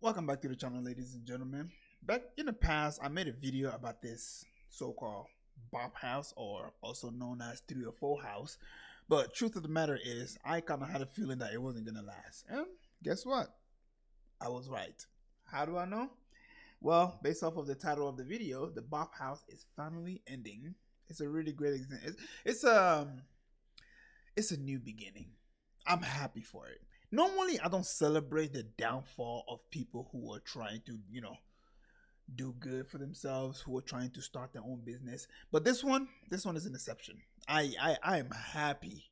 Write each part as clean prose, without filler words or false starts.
Welcome back to the channel, ladies and gentlemen. Back in the past, I made a video about this so-called Bop House, or also known as 3 or 4 House. But truth of the matter is, I kind of had a feeling that it wasn't gonna last. And guess what? I was right. How do I know? Well, based off of the title of the video, the Bop House is finally ending. It's a really great example. It's a new beginning. I'm happy for it. Normally, I don't celebrate the downfall of people who are trying to, do good for themselves, who are trying to start their own business. But this one is an exception. I am happy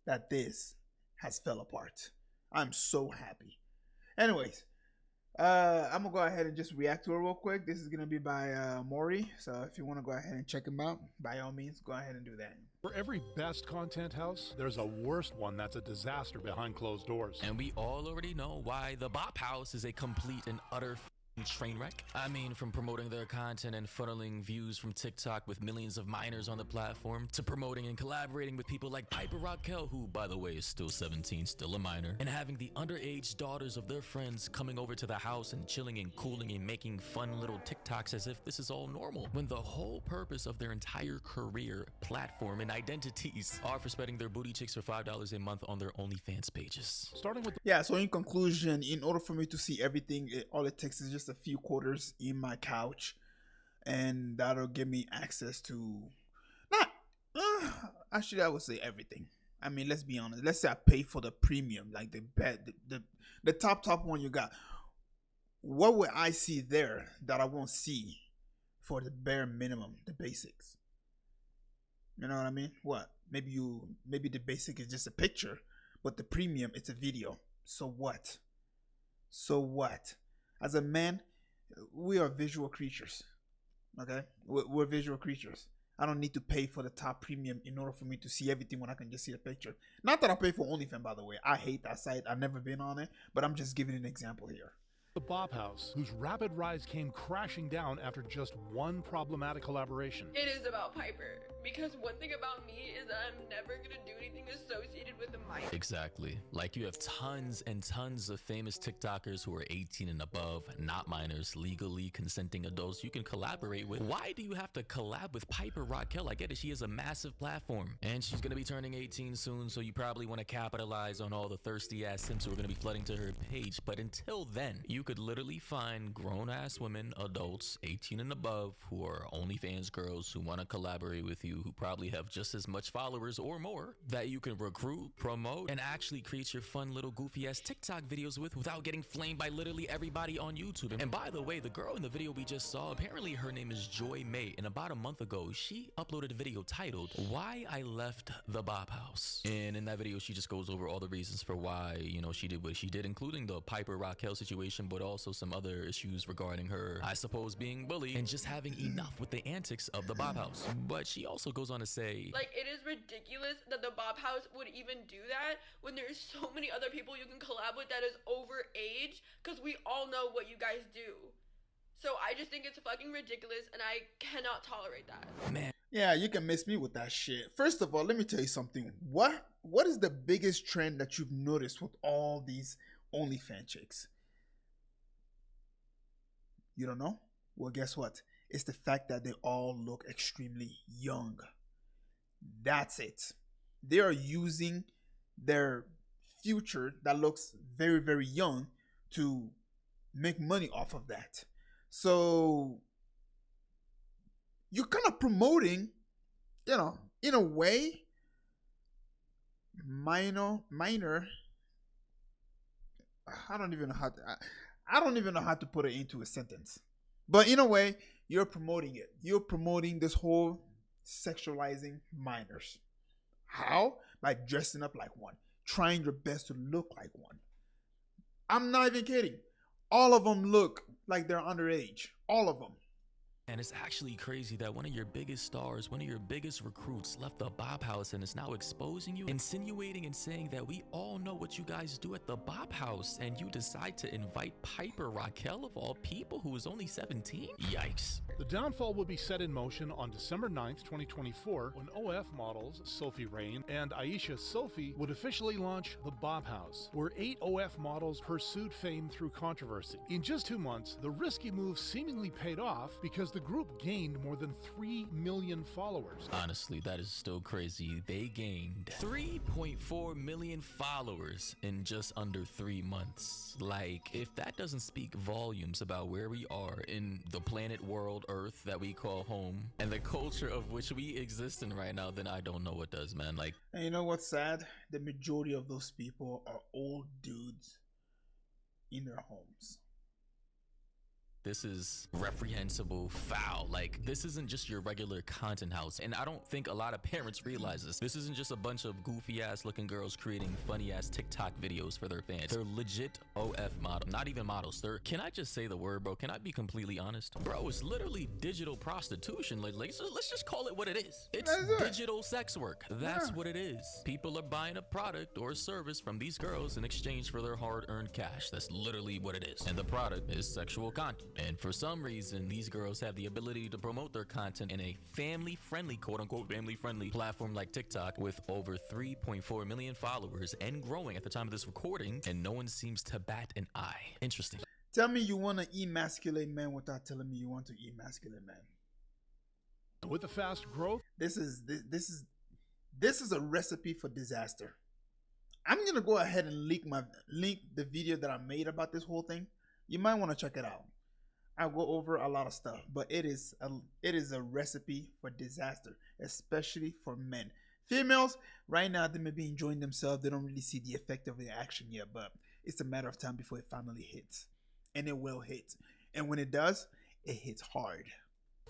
that this has fell apart. I'm so happy. Anyways, I'm gonna go ahead and just react to it real quick. This is gonna be by Maury. So if you want to go ahead and check him out, by all means, go ahead and do that. For every best content house, there's a worst one that's a disaster behind closed doors. And we all already know why the Bop House is a complete and utter train wreck. I mean, from promoting their content and funneling views from TikTok with millions of minors on the platform, to promoting and collaborating with people like Piper Rockel, who, by the way, is still 17, still a minor, and having the underage daughters of their friends coming over to the house and chilling and cooling and making fun little TikToks as if this is all normal, when the whole purpose of their entire career, platform, and identities are for spreading their booty chicks for $5 a month on their OnlyFans pages. Starting with Yeah, so in conclusion, in order for me to see everything, all it takes is just a few quarters in my couch, and that'll give me access to not actually, I would say everything. I mean, let's be honest. Let's say I pay for the premium, like the top one you got. What would I see there that I won't see for the bare minimum, the basics? You know what I mean? What? Maybe the basic is just a picture, but the premium, it's a video. So what? So what? As a man, we are visual creatures. Okay? We're visual creatures. I don't need to pay for the top premium in order for me to see everything when I can just see a picture. Not that I pay for OnlyFans, by the way. I hate that site. I've never been on it, but I'm just giving an example here. the Bop House, whose rapid rise came crashing down after just one problematic collaboration. It is about Piper, because one thing about me is that I'm never gonna do anything associated with a minor. Exactly. Like, you have tons and tons of famous TikTokers who are 18 and above, not minors, legally consenting adults you can collaborate with. Why do you have to collab with Piper Rockel? I get it, she has a massive platform, and she's gonna be turning 18 soon, so you probably want to capitalize on all the thirsty ass simps who are gonna be flooding to her page. But until then, you could literally find grown ass women, adults, 18 and above, who are OnlyFans girls who want to collaborate with you, who probably have just as much followers or more, that you can recruit, promote, and actually create your fun little goofy ass TikTok videos with without getting flamed by literally everybody on YouTube. And by the way, the girl in the video we just saw, apparently her name is Joy May, and about a month ago, she uploaded a video titled Why I Left the Bop House. And in that video, she just goes over all the reasons for why, you know, she did what she did, including the Piper Rockel situation, but also some other issues regarding her, I suppose, being bullied and just having enough with the antics of the Bop House. But she also goes on to say, Like, it is ridiculous that the Bop House would even do that when there's so many other people you can collab with that is over age, because we all know what you guys do. So I just think it's fucking ridiculous, and I cannot tolerate that. man, Yeah, you can miss me with that shit. First of all, let me tell you something. What is the biggest trend that you've noticed with all these OnlyFans chicks? You don't know? Well, guess what? It's the fact that they all look extremely young. That's it. They are using their future that looks very, very young to make money off of that. So you're kind of promoting, you know, in a way, minor. I don't even know how to put it into a sentence. But in a way, you're promoting it. You're promoting this whole sexualizing minors. How? By dressing up like one, trying your best to look like one. I'm not even kidding. All of them look like they're underage. All of them. And it's actually crazy that one of your biggest stars, one of your biggest recruits left the Bop House and is now exposing you, insinuating and saying that we all know what you guys do at the Bop House, and you decide to invite Piper Raquel of all people, who is only 17? Yikes. The downfall would be set in motion on December 9th, 2024, when OF models Sophie Rain and Aisha Sophie would officially launch the Bop House, where 8 OF models pursued fame through controversy. In just 2 months, the risky move seemingly paid off because the group gained more than 3 million followers. Honestly, that is still crazy. They gained 3.4 million followers in just under 3 months. Like, if that doesn't speak volumes about where we are in the planet world Earth that we call home and the culture of which we exist in right now, then I don't know what does, man. Like, And you know what's sad? The majority of those people are old dudes in their homes. this is reprehensible, foul. Like, this isn't just your regular content house. And I don't think a lot of parents realize this. This isn't just a bunch of goofy ass looking girls creating funny ass TikTok videos for their fans. They're legit OF models, not even models. They're, can I just say the word, bro? Can I be completely honest? Bro, it's literally digital prostitution. Like so let's just call it what it is. It's digital sex work. That's what it is. People are buying a product or a service from these girls in exchange for their hard-earned cash. That's literally what it is. And the product is sexual content. And for some reason, these girls have the ability to promote their content in a family-friendly, quote-unquote family-friendly platform like TikTok with over 3.4 million followers and growing at the time of this recording, and no one seems to bat an eye. Interesting. Tell me you want to emasculate men without telling me you want to emasculate men. With the fast growth, This is a recipe for disaster. I'm gonna go ahead and link the video that I made about this whole thing. You might want to check it out. I'll go over a lot of stuff, but it is a recipe for disaster, especially for men. Females, right now, they may be enjoying themselves. They don't really see the effect of the action yet, but it's a matter of time before it finally hits. And it will hit. And when it does, it hits hard.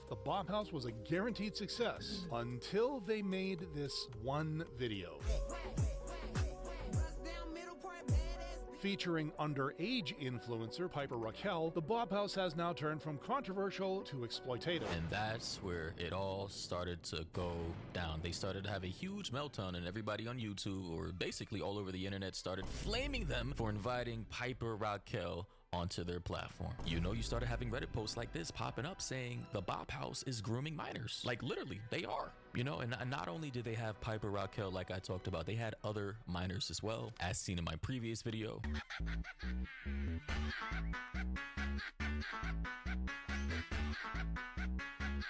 the Bop House was a guaranteed success until they made this one video. Featuring underage influencer Piper Rockel, the Bop House has now turned from controversial to exploitative. And that's where it all started to go down. They started to have a huge meltdown, and everybody on YouTube, or basically all over the internet, started flaming them for inviting Piper Raquel onto their platform. You know, you started having Reddit posts like this popping up saying the Bop House is grooming minors. Like, literally, they are. You know, and not only did they have Piper Raquel, like I talked about, they had other minors as well, as seen in my previous video.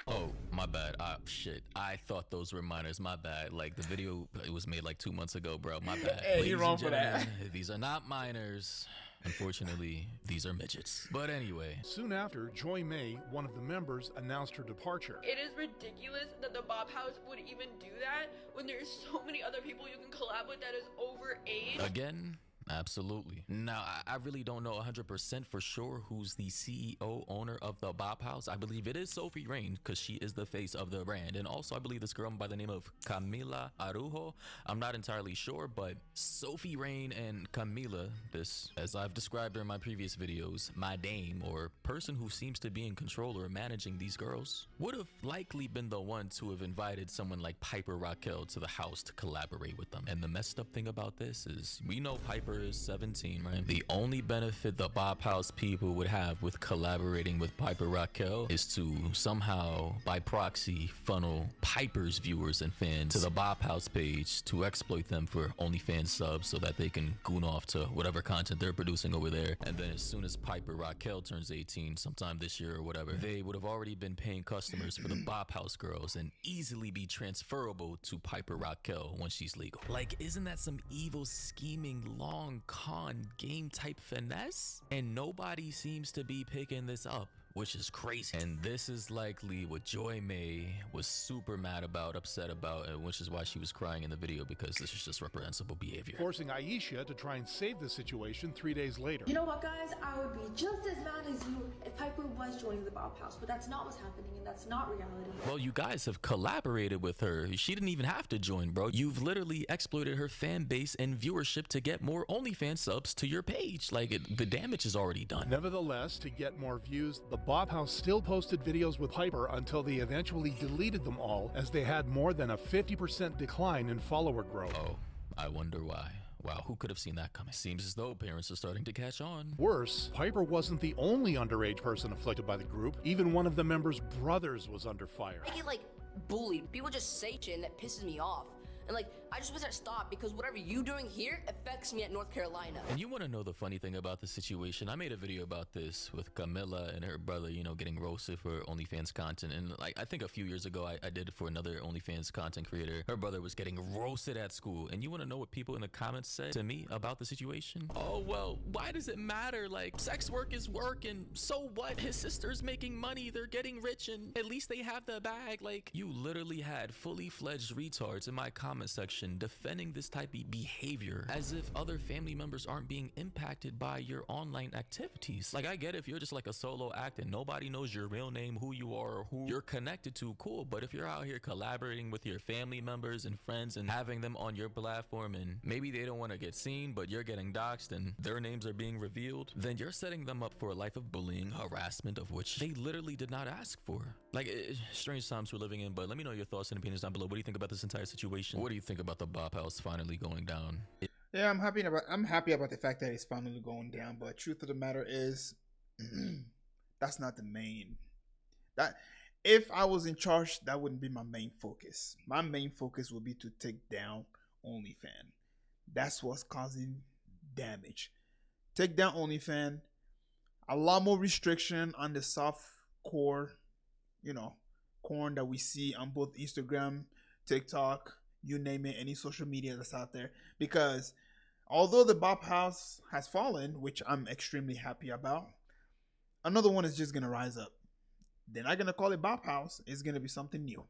Oh, my bad. Shit. I thought those were minors. My bad. Like, the video, it was made like 2 months ago, bro. My bad. Hey, Ladies you're wrong and for that. gentlemen, these are not minors. Unfortunately, these are midgets. But anyway. Soon after, Joy May, one of the members, announced her departure. It is ridiculous that the Bop House would even do that when there's so many other people you can collab with that is over age. Again, absolutely. Now, I really don't know 100% for sure who's the CEO owner of the Bop House. I believe it is Sophie Rain, because she is the face of the brand. And also, I believe this girl by the name of Camila Arujo. I'm not entirely sure, but Sophie Rain and Camila, this, as I've described her in my previous videos, my dame, or person who seems to be in control or managing these girls, would have likely been the one to have invited someone like Piper Raquel to the house to collaborate with them. And the messed up thing about this is, we know Piper is 17, right? The only benefit the Bop House people would have with collaborating with Piper Raquel is to somehow, by proxy, funnel Piper's viewers and fans to the Bop House page to exploit them for OnlyFans subs so that they can goon off to whatever content they're producing over there. And then as soon as Piper Raquel turns 18 sometime this year or whatever, they would have already been paying customers for the Bop House girls and easily be transferable to Piper Raquel once she's legal. Like, isn't that some evil scheming long con game type finesse? And nobody seems to be picking this up, which is crazy. And this is likely what Joy May was super mad about, upset about, and which is why she was crying in the video, because this is just reprehensible behavior. Forcing Aisha to try and save the situation 3 days later. You know what, guys? I would be just as mad as you if Piper was joining the Bop House, but that's not what's happening, and that's not reality. Well, you guys have collaborated with her. She didn't even have to join, bro. You've literally exploited her fan base and viewership to get more OnlyFans subs to your page. Like, the damage is already done. Nevertheless, to get more views, the Bop House still posted videos with Piper until they eventually deleted them all, as they had more than a 50% decline in follower growth. Oh, I wonder why. Wow, who could have seen that coming? Seems as though parents are starting to catch on. Worse, Piper wasn't the only underage person afflicted by the group. Even one of the members' brothers was under fire. I get like bullied. People just say shit and that pisses me off. And like, I just wish I'd stop because whatever you doing here affects me at North Carolina. And you want to know the funny thing about the situation? I made a video about this with Camilla and her brother, you know, getting roasted for OnlyFans content. And like, I think a few years ago, I did it for another OnlyFans content creator. Her brother was getting roasted at school. And you want to know what people in the comments said to me about the situation? Oh, well, why does it matter? Like, sex work is work, and so what? His sister's making money. They're getting rich, and at least they have the bag. Like, you literally had fully fledged retards in my comment section defending this type of behavior, as if other family members aren't being impacted by your online activities. Like, I get if you're just like a solo act and nobody knows your real name, who you are, or who you're connected to, cool. But if you're out here collaborating with your family members and friends and having them on your platform, and maybe they don't want to get seen, but you're getting doxxed and their names are being revealed, then you're setting them up for a life of bullying, harassment, of which they literally did not ask for. Like, strange times we're living in, but let me know your thoughts and opinions down below. What do you think about this entire situation? What do you think about the Bop House finally going down? Yeah, I'm happy about the fact that it's finally going down, but truth of the matter is that's not the main. That if I was in charge, that wouldn't be my main focus. My main focus would be to take down OnlyFans. That's what's causing damage. Take down OnlyFans. A lot more restriction on the soft core, corn that we see on both Instagram, TikTok, you name it, any social media that's out there. Because although the Bop House has fallen, which I'm extremely happy about, another one is just going to rise up. They're not going to call it Bop House. It's going to be something new.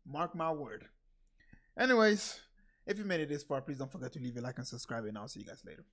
Mark my word. Anyways, if you made it this far, please don't forget to leave a like and subscribe, and I'll see you guys later.